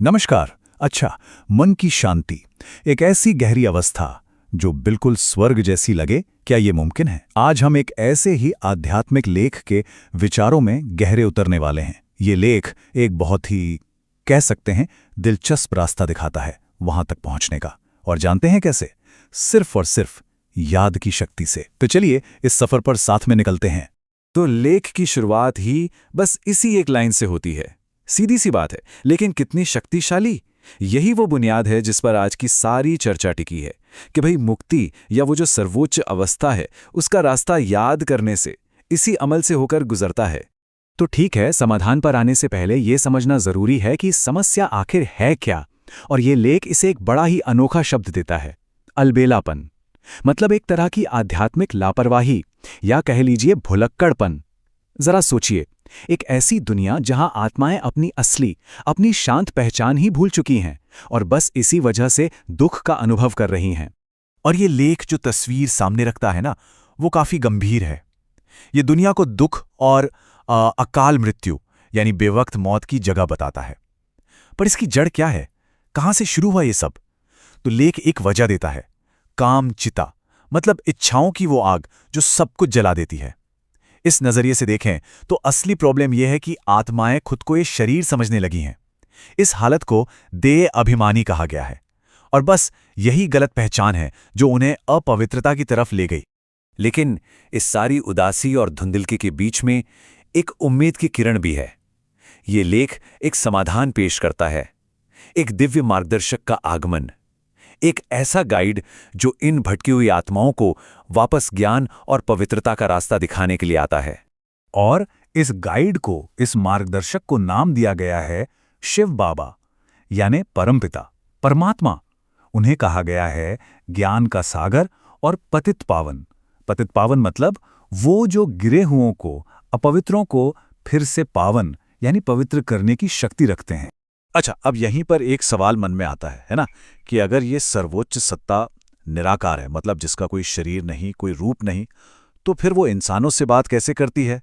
नमस्कार। अच्छा, मन की शांति, एक ऐसी गहरी अवस्था जो बिल्कुल स्वर्ग जैसी लगे, क्या ये मुमकिन है? आज हम एक ऐसे ही आध्यात्मिक लेख के विचारों में गहरे उतरने वाले हैं। ये लेख एक बहुत ही, कह सकते हैं, दिलचस्प रास्ता दिखाता है वहां तक पहुंचने का। और जानते हैं कैसे? सिर्फ और सिर्फ याद की शक्ति से। तो चलिए इस सफर पर साथ में निकलते हैं। तो लेख की शुरुआत ही बस इसी एक लाइन से होती है। सीधी सी बात है, लेकिन कितनी शक्तिशाली। यही वो बुनियाद है जिस पर आज की सारी चर्चा टिकी है कि भाई मुक्ति या वो जो सर्वोच्च अवस्था है, उसका रास्ता याद करने से, इसी अमल से होकर गुजरता है। तो ठीक है, समाधान पर आने से पहले ये समझना जरूरी है कि समस्या आखिर है क्या। और ये लेख इसे एक बड़ा ही अनोखा शब्द देता है, अलबेलापन। मतलब एक तरह की आध्यात्मिक लापरवाही या कह लीजिए भुलक्कड़पन। जरा सोचिए, एक ऐसी दुनिया जहां आत्माएं अपनी असली, अपनी शांत पहचान ही भूल चुकी हैं और बस इसी वजह से दुख का अनुभव कर रही हैं। और ये लेख जो तस्वीर सामने रखता है ना, वो काफी गंभीर है। ये दुनिया को दुख और अकाल मृत्यु यानी बेवक्त मौत की जगह बताता है। पर इसकी जड़ क्या है? कहां से शुरू हुआ ये सब? तो लेख एक वजह देता है, काम चिता, मतलब इच्छाओं की वो आग जो सब कुछ जला देती है। इस नजरिए से देखें तो असली प्रॉब्लम यह है कि आत्माएं खुद को ये शरीर समझने लगी हैं। इस हालत को देह अभिमानी कहा गया है। और बस यही गलत पहचान है जो उन्हें अपवित्रता की तरफ ले गई। लेकिन इस सारी उदासी और धुंधलकी के बीच में एक उम्मीद की किरण भी है। ये लेख एक समाधान पेश करता है, एक दिव्य मार्गदर्शक का आगमन, एक ऐसा गाइड जो इन भटकी हुई आत्माओं को वापस ज्ञान और पवित्रता का रास्ता दिखाने के लिए आता है। और इस गाइड को, इस मार्गदर्शक को नाम दिया गया है शिव बाबा, यानी परमपिता, परमात्मा। उन्हें कहा गया है ज्ञान का सागर और पतित पावन। पतित पावन मतलब वो जो गिरे हुओं को, अपवित्रों को फिर से पावन यानी पवित्र करने की शक्ति रखते हैं। अच्छा, अब यहीं पर एक सवाल मन में आता है ना, कि अगर ये सर्वोच्च सत्ता निराकार है, मतलब जिसका कोई शरीर नहीं, कोई रूप नहीं, तो फिर वो इंसानों से बात कैसे करती है?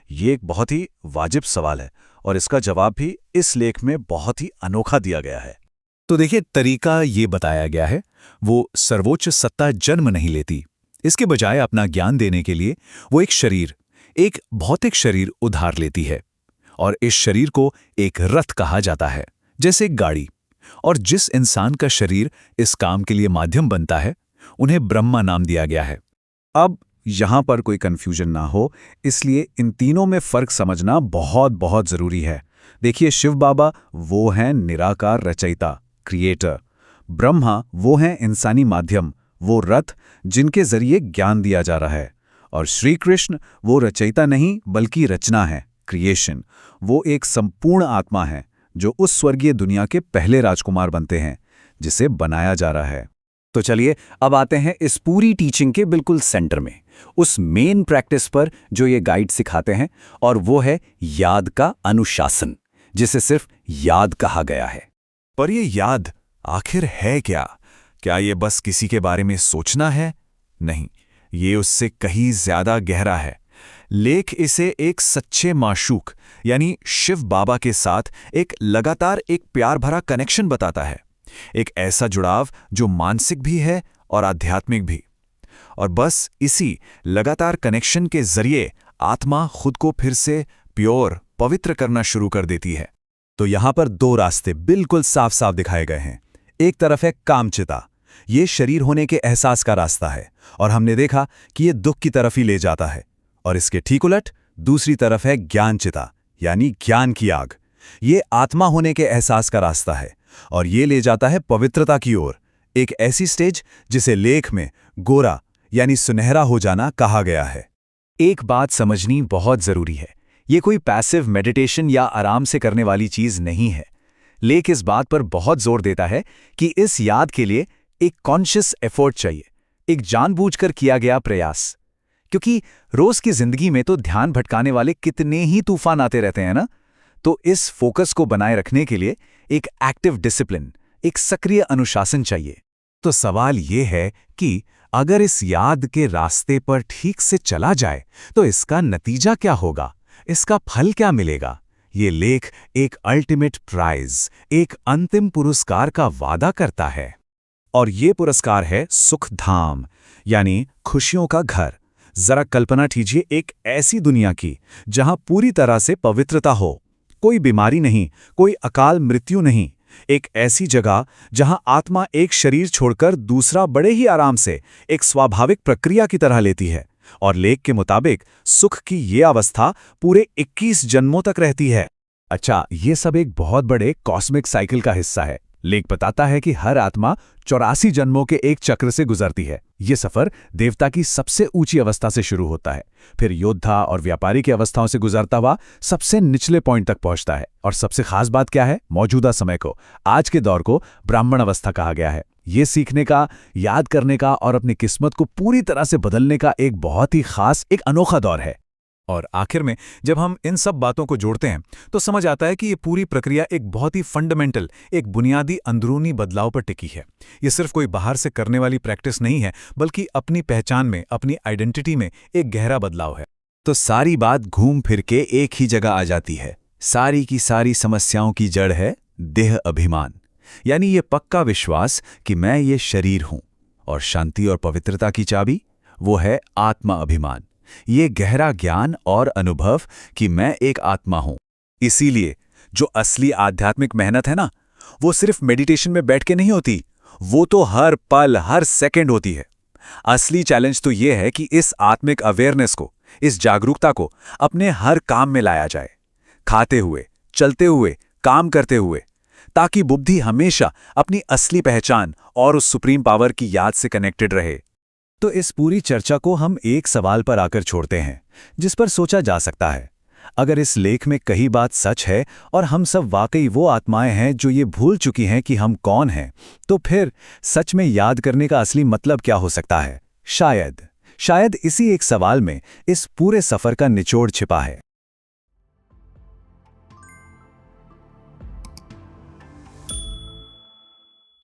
ये एक बहुत ही वाजिब सवाल है और इसका जवाब भी इस लेख में बहुत ही अनोखा दिया गया है। तो देखिए, तरीका ये बताया गया है, वो सर्वोच्च सत्ता जन्म नहीं लेती। इसके बजाय अपना ज्ञान देने के लिए वो एक शरीर, एक भौतिक शरीर उधार लेती है। और इस शरीर को एक रथ कहा जाता है, जैसे एक गाड़ी। और जिस इंसान का शरीर इस काम के लिए माध्यम बनता है, उन्हें ब्रह्मा नाम दिया गया है। अब यहां पर कोई कंफ्यूजन ना हो, इसलिए इन तीनों में फर्क समझना बहुत बहुत जरूरी है। देखिए, शिव बाबा वो हैं निराकार रचयिता, क्रिएटर। ब्रह्मा वो हैं इंसानी माध्यम, वो रथ जिनके जरिए ज्ञान दिया जा रहा है। और श्री कृष्ण वो रचयिता नहीं बल्कि रचना है, क्रिएशन। वो एक संपूर्ण आत्मा है जो उस स्वर्गीय दुनिया के पहले राजकुमार बनते हैं जिसे बनाया जा रहा है। तो चलिए अब आते हैं इस पूरी टीचिंग के बिल्कुल सेंटर में, उस मेन प्रैक्टिस पर जो ये गाइड सिखाते हैं, और वो है याद का अनुशासन, जिसे सिर्फ याद कहा गया है। पर ये याद आखिर है क्या? क्या ये बस किसी के बारे में सोचना है? नहीं, ये उससे कहीं ज्यादा गहरा है। लेख इसे एक सच्चे माशूक यानी शिव बाबा के साथ एक लगातार एक प्यार भरा कनेक्शन बताता है। एक ऐसा जुड़ाव जो मानसिक भी है और आध्यात्मिक भी। और बस इसी लगातार कनेक्शन के जरिए आत्मा खुद को फिर से प्योर, पवित्र करना शुरू कर देती है। तो यहां पर दो रास्ते बिल्कुल साफ साफ दिखाए गए हैं। एक तरफ है कामचिता, ये शरीर होने के एहसास का रास्ता है और हमने देखा कि ये दुख की तरफ ही ले जाता है। और इसके ठीक उलट दूसरी तरफ है ज्ञानचिता, यानी ज्ञान की आग। ये आत्मा होने के एहसास का रास्ता है और ये ले जाता है पवित्रता की ओर, एक ऐसी स्टेज जिसे लेख में गोरा यानी सुनहरा हो जाना कहा गया है। एक बात समझनी बहुत जरूरी है, ये कोई पैसिव मेडिटेशन या आराम से करने वाली चीज नहीं है। लेख इस बात पर बहुत जोर देता है कि इस याद के लिए एक कॉन्शियस एफर्ट चाहिए, एक जानबूझकर किया गया प्रयास। क्योंकि रोज की जिंदगी में तो ध्यान भटकाने वाले कितने ही तूफान आते रहते हैं ना। तो इस फोकस को बनाए रखने के लिए एक एक्टिव डिसिप्लिन, एक सक्रिय अनुशासन चाहिए। तो सवाल ये है कि अगर इस याद के रास्ते पर ठीक से चला जाए तो इसका नतीजा क्या होगा, इसका फल क्या मिलेगा? ये लेख एक अल्टीमेट प्राइज, एक अंतिम पुरस्कार का वादा करता है। और ये पुरस्कार है सुखधाम, यानी खुशियों का घर। जरा कल्पना कीजिए एक ऐसी दुनिया की जहां पूरी तरह से पवित्रता हो, कोई बीमारी नहीं, कोई अकाल मृत्यु नहीं। एक ऐसी जगह जहां आत्मा एक शरीर छोड़कर दूसरा बड़े ही आराम से एक स्वाभाविक प्रक्रिया की तरह लेती है। और लेख के मुताबिक सुख की ये अवस्था पूरे 21 जन्मों तक रहती है। अच्छा, ये सब एक बहुत बड़े कॉस्मिक साइकिल का हिस्सा है। लेख बताता है कि हर आत्मा 84 जन्मों के एक चक्र से गुजरती है। ये सफर देवता की सबसे ऊंची अवस्था से शुरू होता है, फिर योद्धा और व्यापारी की अवस्थाओं से गुजरता हुआ सबसे निचले पॉइंट तक पहुंचता है। और सबसे खास बात क्या है? मौजूदा समय को, आज के दौर को ब्राह्मण अवस्था कहा गया है। ये सीखने का, याद करने का और अपनी किस्मत को पूरी तरह से बदलने का एक बहुत ही खास, एक अनोखा दौर है। और आखिर में जब हम इन सब बातों को जोड़ते हैं तो समझ आता है कि ये पूरी प्रक्रिया एक बहुत ही फंडामेंटल, एक बुनियादी अंदरूनी बदलाव पर टिकी है। ये सिर्फ कोई बाहर से करने वाली प्रैक्टिस नहीं है, बल्कि अपनी पहचान में, अपनी आइडेंटिटी में एक गहरा बदलाव है। तो सारी बात घूम फिर के एक ही जगह आ जाती है। सारी की सारी समस्याओं की जड़ है देह अभिमान, यानी ये पक्का विश्वास कि मैं ये शरीर हूं। और शांति और पवित्रता की चाबी, वो है आत्मा अभिमान, ये गहरा ज्ञान और अनुभव कि मैं एक आत्मा हूं। इसीलिए जो असली आध्यात्मिक मेहनत है ना, वो सिर्फ मेडिटेशन में बैठ के नहीं होती, वो तो हर पल, हर सेकंड होती है। असली चैलेंज तो ये है कि इस आत्मिक अवेयरनेस को, इस जागरूकता को अपने हर काम में लाया जाए, खाते हुए, चलते हुए, काम करते हुए, ताकि बुद्धि हमेशा अपनी असली पहचान और उस सुप्रीम पावर की याद से कनेक्टेड रहे। तो इस पूरी चर्चा को हम एक सवाल पर आकर छोड़ते हैं, जिस पर सोचा जा सकता है। अगर इस लेख में कही बात सच है और हम सब वाकई वो आत्माएं हैं जो ये भूल चुकी हैं कि हम कौन हैं, तो फिर सच में याद करने का असली मतलब क्या हो सकता है? शायद इसी एक सवाल में इस पूरे सफर का निचोड़ छिपा है।